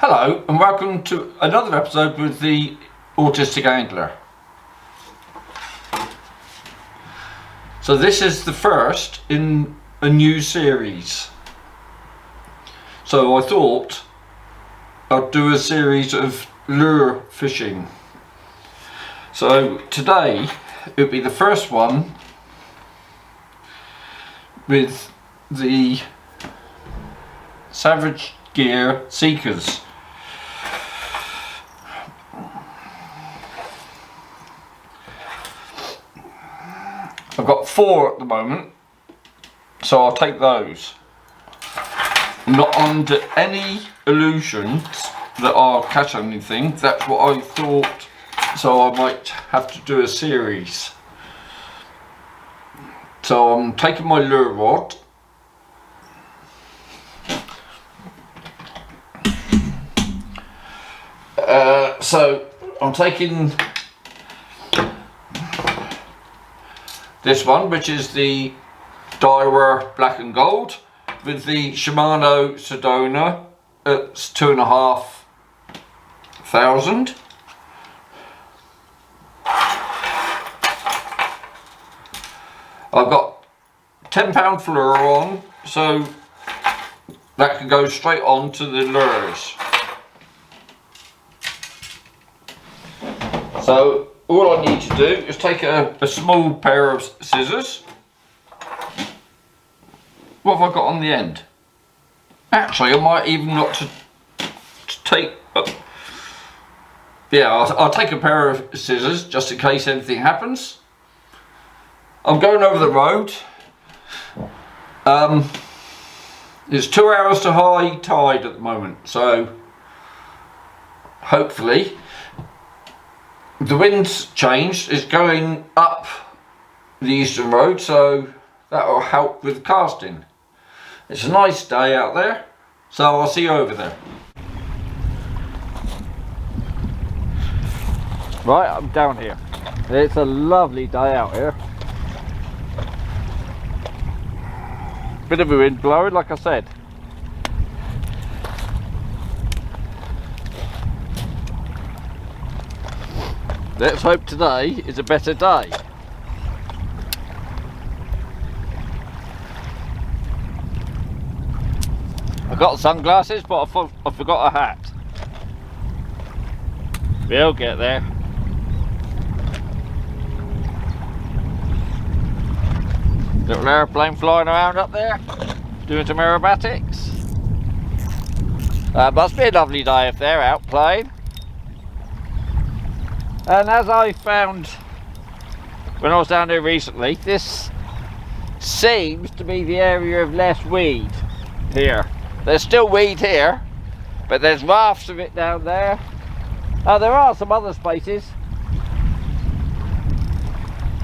Hello and welcome to another episode with the Autistic Angler. So this is the first in a new series. So I thought I'd do a series of lure fishing. So today it would be the first one with the Savage Gear Seekers. I've got 4 at the moment, so I'll take those. I'm not under any illusions that I'll catch anything. That's what I thought, so I might have to do a series. So I'm taking my lure rod. So I'm taking this one, which is the Daiwa Black and Gold with the Shimano Sedona at 2,500. I've got £10 fluoro on, so that can go straight on to the lures. So all I need to do is take a small pair of scissors. What have I got on the end? Actually, I might even not to take. Yeah, I'll take a pair of scissors just in case anything happens. I'm going over the road. It's 2 hours to high tide at the moment, so hopefully. The wind's changed, it's going up the eastern road, so that will help with casting. It's a nice day out there, so I'll see you over there. Right, I'm down here. It's a lovely day out here. Bit of a wind blowing, like I said. Let's hope today is a better day. I got sunglasses, but I forgot a hat. We'll get there. Little airplane flying around up there, doing some aerobatics. Must be a lovely day if they're out playing. And as I found when I was down here recently, this seems to be the area of less weed here. There's still weed here, but there's rafts of it down there. There are some other spaces.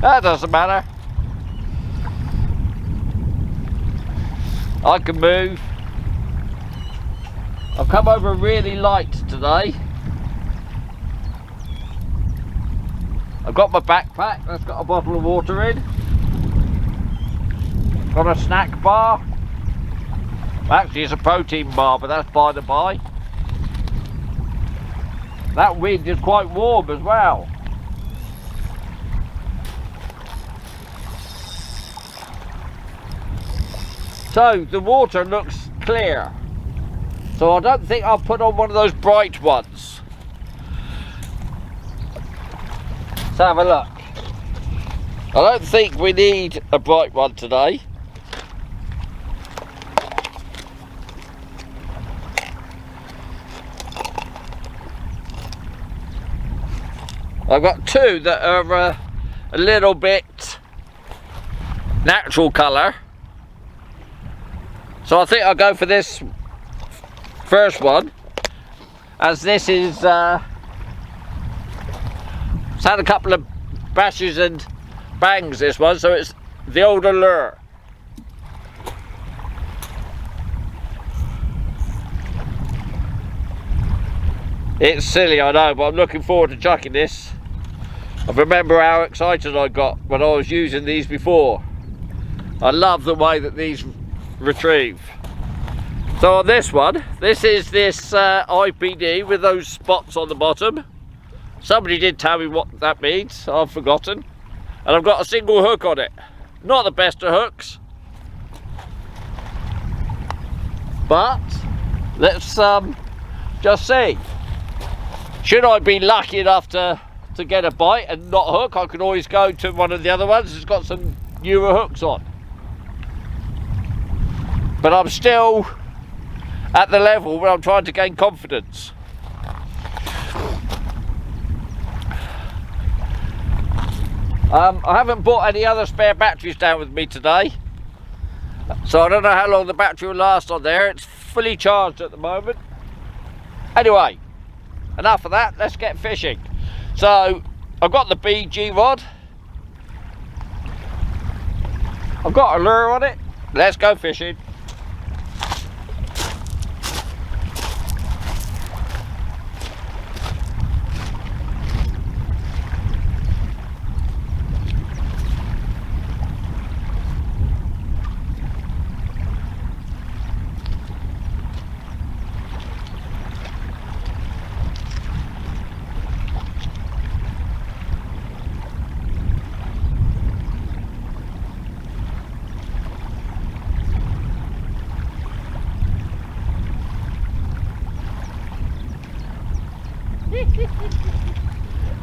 That doesn't matter. I can move. I've come over really light today. I've got my backpack, that's got a bottle of water in. Got a snack bar. Actually it's a protein bar, but that's by the by. That wind is quite warm as well. So the water looks clear. So I don't think I'll put on one of those bright ones. Let's have a look. I don't think we need a bright one today. I've got 2 that are a little bit natural colour. So I think I'll go for this first one, as this is it's had a couple of bashes and bangs, this one, so it's the older lure. It's silly, I know, but I'm looking forward to chucking this. I remember how excited I got when I was using these before. I love the way that these retrieve. So on this one, this is this IPD with those spots on the bottom. Somebody did tell me what that means, I've forgotten. And I've got a single hook on it. Not the best of hooks. But, let's just see. Should I be lucky enough to get a bite and not hook, I can always go to one of the other ones that's got some newer hooks on. But I'm still at the level where I'm trying to gain confidence. I haven't brought any other spare batteries down with me today, so I don't know how long the battery will last on there. It's fully charged at the moment. Anyway, enough of that, let's get fishing. So I've got the BG rod, I've got a lure on it, let's go fishing.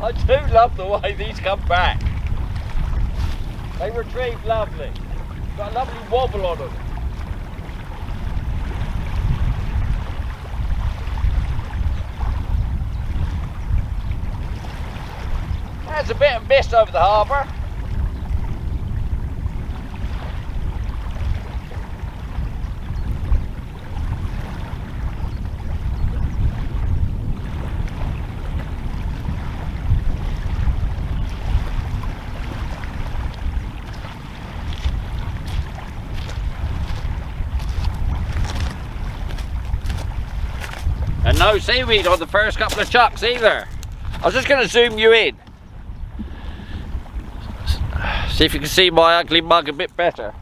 I do love the way these come back. They retrieve lovely. Got a lovely wobble on them. There's a bit of mist over the harbour. And no seaweed on the first couple of chucks either. I was just going to zoom you in. See if you can see my ugly mug a bit better.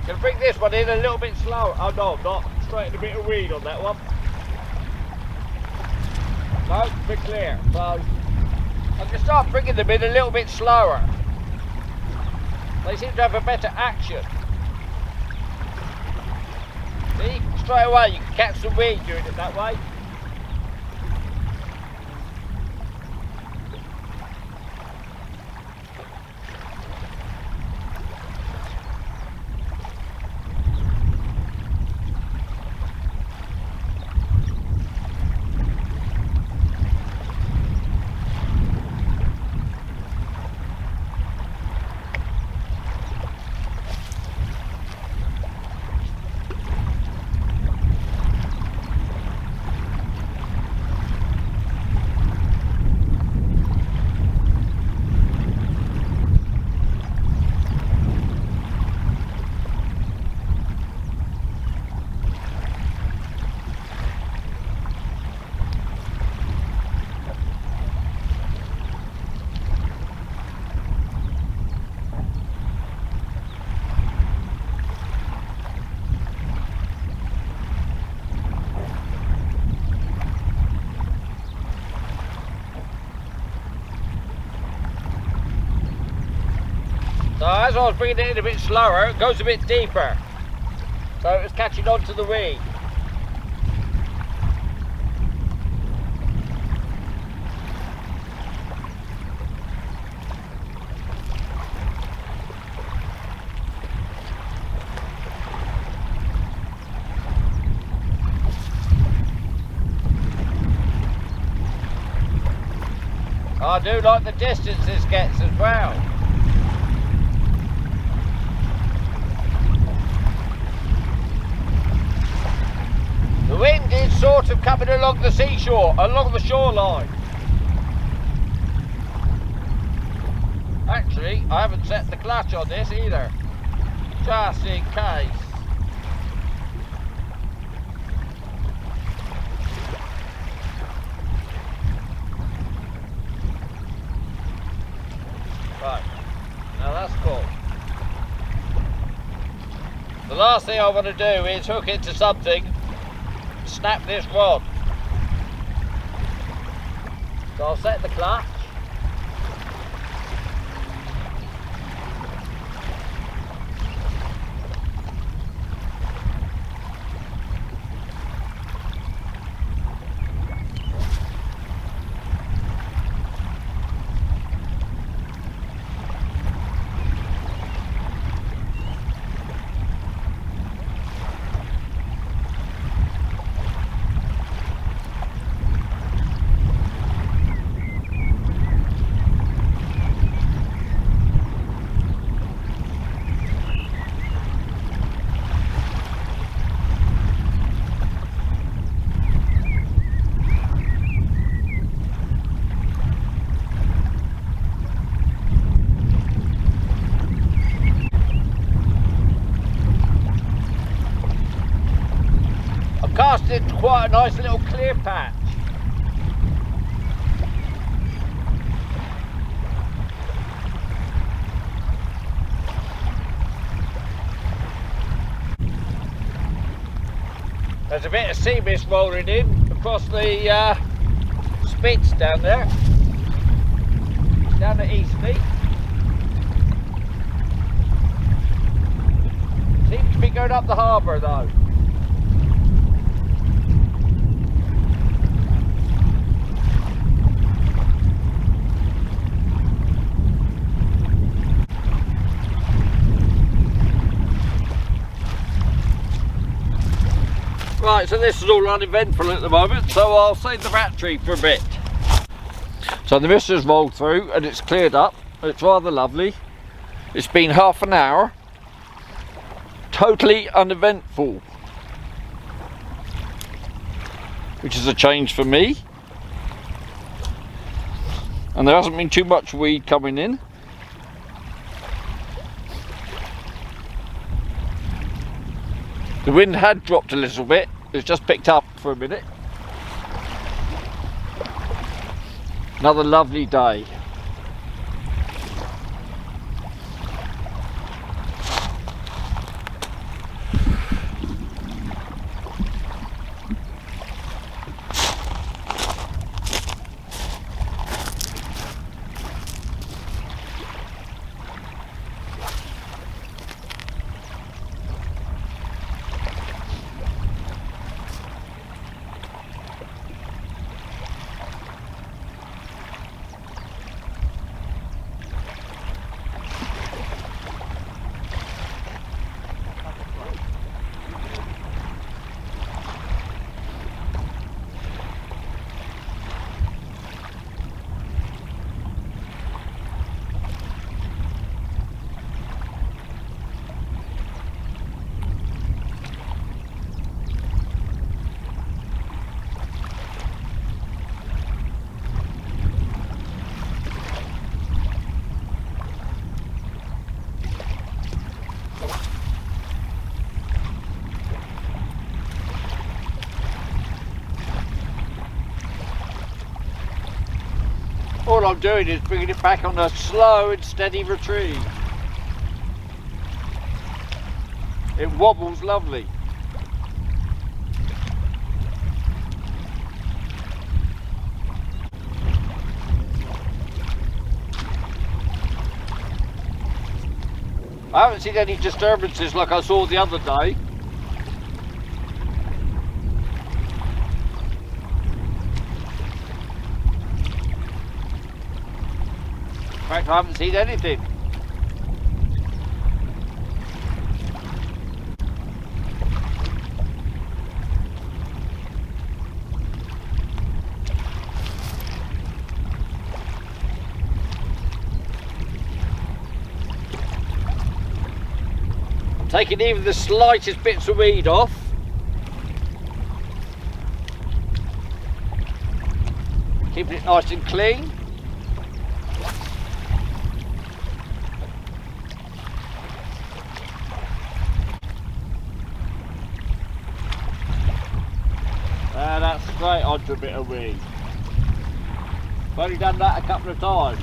Gonna bring this one in a little bit slower. Oh no, I'm not. Straight in a bit of weed on that one. No, a bit clear. So I'm gonna start bringing them in a little bit slower. They seem to have a better action. See, straight away you can catch some weed doing it that way. So as I was bringing it in a bit slower, it goes a bit deeper. So it was catching on to the weed. I do like the distance this gets as well. The wind is sort of coming along the seashore, along the shoreline. Actually, I haven't set the clutch on this either. just in case. Right, now that's cool. The last thing I want to do is hook into something, snap this rod. So I'll set the clutch. Casted quite a nice little clear patch. There's a bit of sea mist rolling in across the spits down there, down at Eastleigh. Seems to be going up the harbour though. Right, so this is all uneventful at the moment, so I'll save the battery for a bit. So the mist has rolled through and it's cleared up. It's rather lovely. It's been half an hour. Totally uneventful. Which is a change for me. And there hasn't been too much weed coming in. The wind had dropped a little bit, it's just picked up for a minute. Another lovely day. All I'm doing is bringing it back on a slow and steady retrieve. It wobbles lovely. I haven't seen any disturbances like I saw the other day. In fact, I haven't seen anything. Taking even the slightest bits of weed off. Keeping it nice and clean. straight onto a bit of weed. I've only done that a couple of times.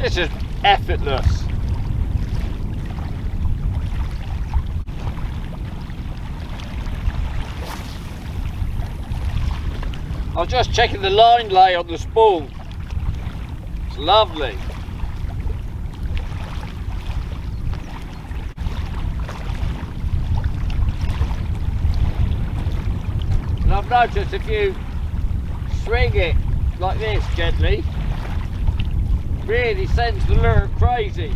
This is effortless. I was just checking the line lay on the spool. It's lovely. And I've noticed if you swing it like this gently, really sends the lure crazy.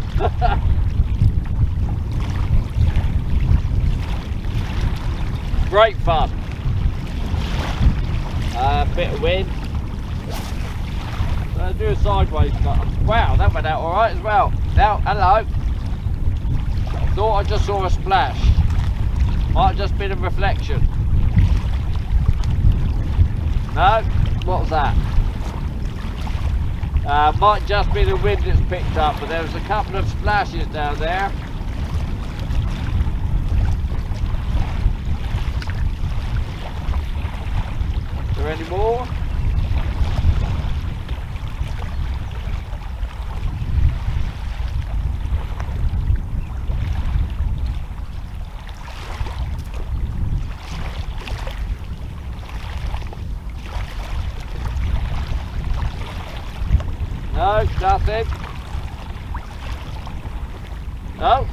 Great fun. Bit of wind. So do a sideways cut. Wow, that went out alright as well. Now, hello. Thought I just saw a splash. Might have just been a reflection. No? What was that? Might just be the wind that's picked up, but there was a couple of splashes down there. Is there any more? No, nothing. No,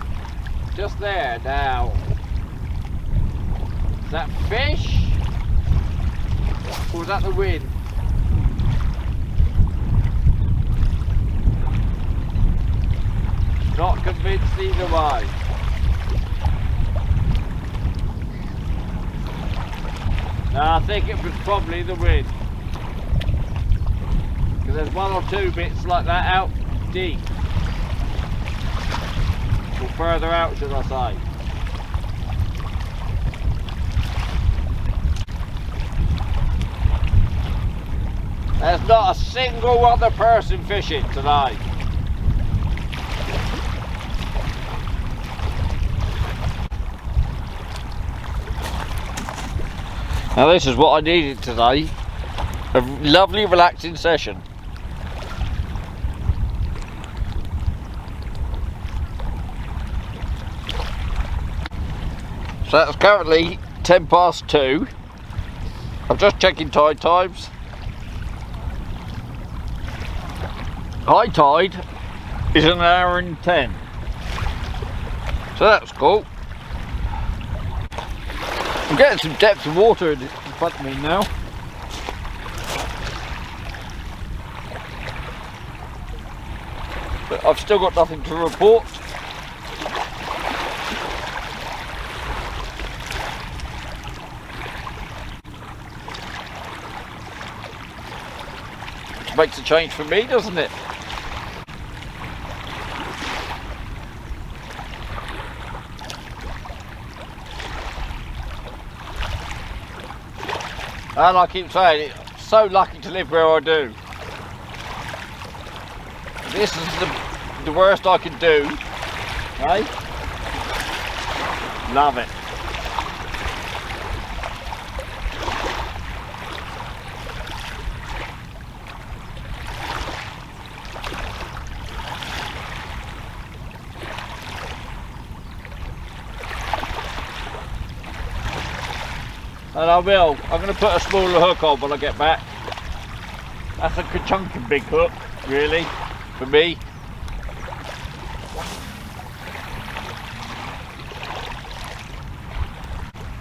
just there now. Is that fish? Or was that the wind? Not convinced either way. No, I think it was probably the wind. Because there's one or two bits like that out deep. Or further out, should I say. There's not a single other person fishing today. Now this is what I needed today. A lovely relaxing session. So that's currently 2:10. I'm just checking tide times. High tide is 1 hour and 10. So that's cool. I'm getting some depth of water in front of me now. But I've still got nothing to report. Which makes a change for me, doesn't it? And I keep saying, it's so lucky to live where I do. This is the worst I can do, eh? Love it. And I will. I'm going to put a smaller hook on when I get back. That's a chunky big hook, really, for me.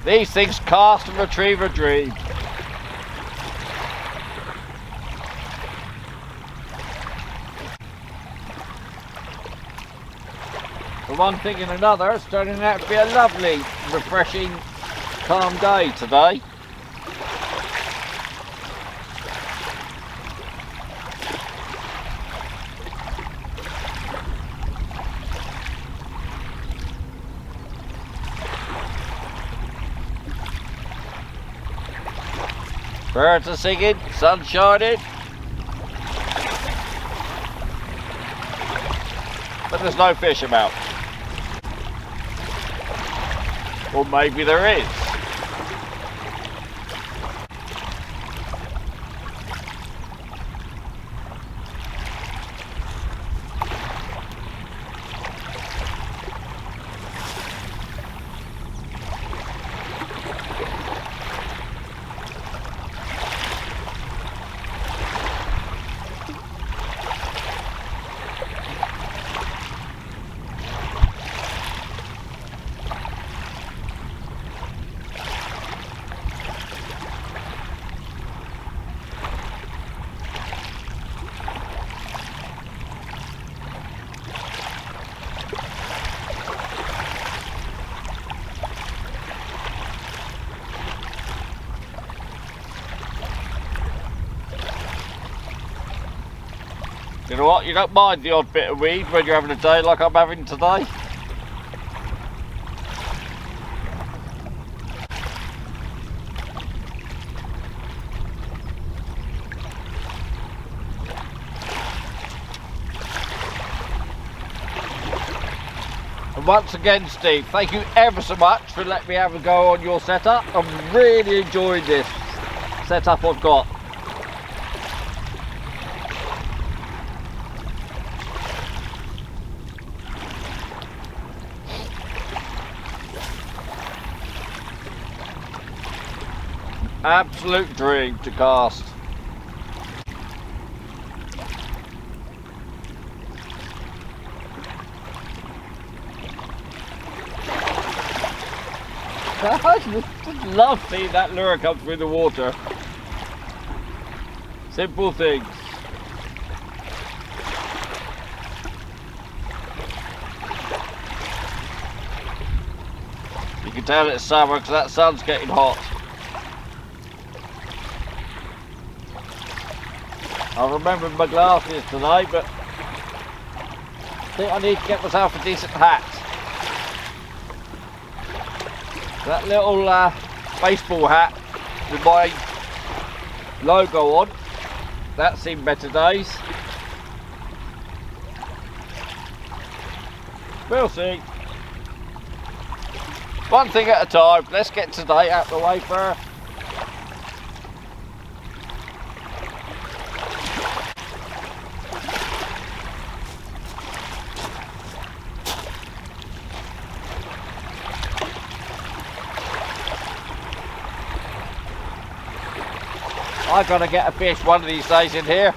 These things cast and retrieve a dream. For one thing and another, it's turning out to be a lovely, refreshing, calm day today. Birds are singing, sun shining, but there's no fish about. Or maybe there is. You know what, you don't mind the odd bit of weed when you're having a day like I'm having today. And once again, Steve, thank you ever so much for letting me have a go on your setup. I'm really enjoying this setup I've got. Absolute dream to cast. I just love seeing that lure come through the water. Simple things. You can tell it's summer because that sun's getting hot. I remembered my glasses tonight, but I think I need to get myself a decent hat. That little baseball hat with my logo on, that's seen better days. We'll see. One thing at a time. Let's get today out of the way first. I've got to get a fish one of these days in here.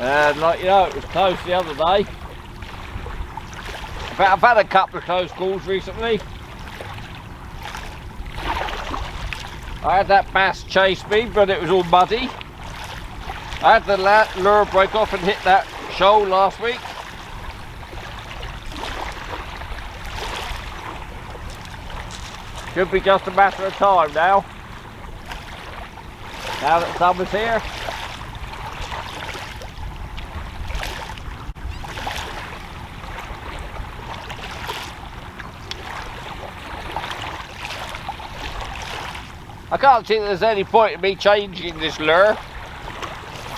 And like you know, it was close the other day. In fact, I've had a couple of close calls recently. I had that bass chase me, but it was all muddy. I had the lure break off and hit that shoal last week. Should be just a matter of time now. Now that summer's here. I can't see that there's any point in me changing this lure.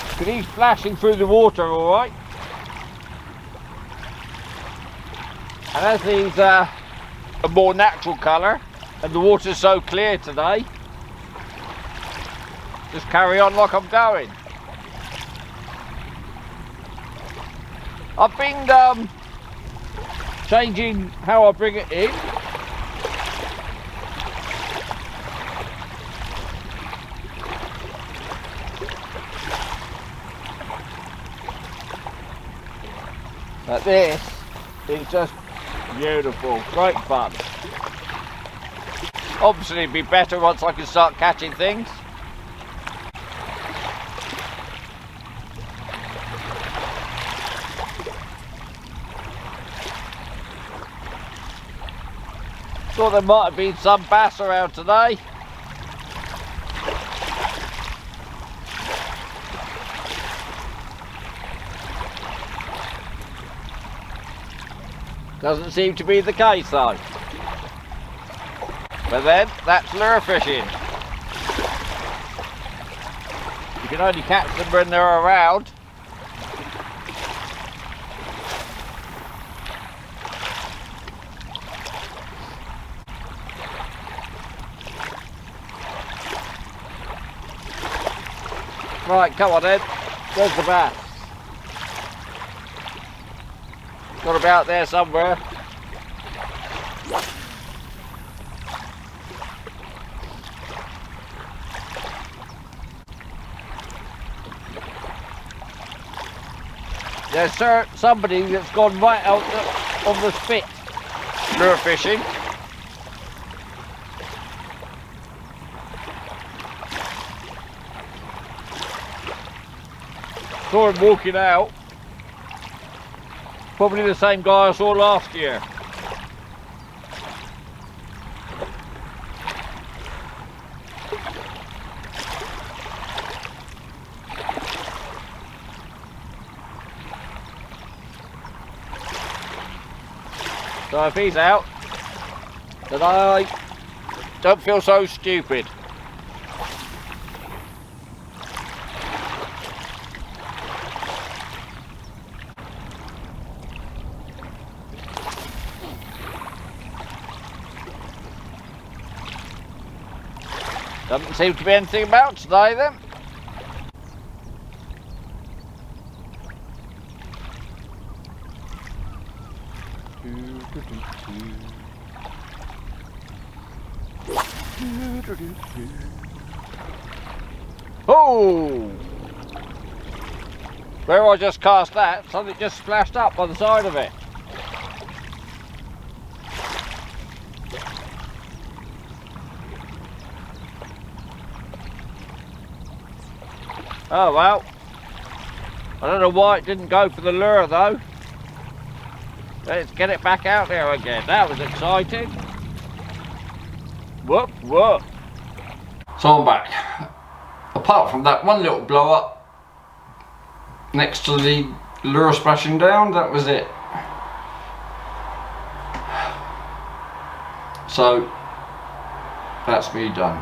Because he's flashing through the water alright. And as he's a more natural colour, and the water's so clear today, just carry on like I'm going. I've been changing how I bring it in. But this is just beautiful, great fun. Obviously it'd be better once I can start catching things. Thought there might have been some bass around today. Doesn't seem to be the case though. But then, that's lure fishing. You can only catch them when they're around. Right, come on then. There's the bass. Got about there somewhere. There's somebody that's gone right out on the spit lure fishing. Saw him walking out. Probably the same guy I saw last year. So if he's out, then I don't feel so stupid. Doesn't seem to be anything about today then. Oh! Where I just cast that, something just splashed up by the side of it. Oh well. I don't know why it didn't go for the lure though. Let's get it back out there again. That was exciting. Whoop, whoop. So I'm back. Apart from that one little blow up next to the lure splashing down, that was it. So that's me done.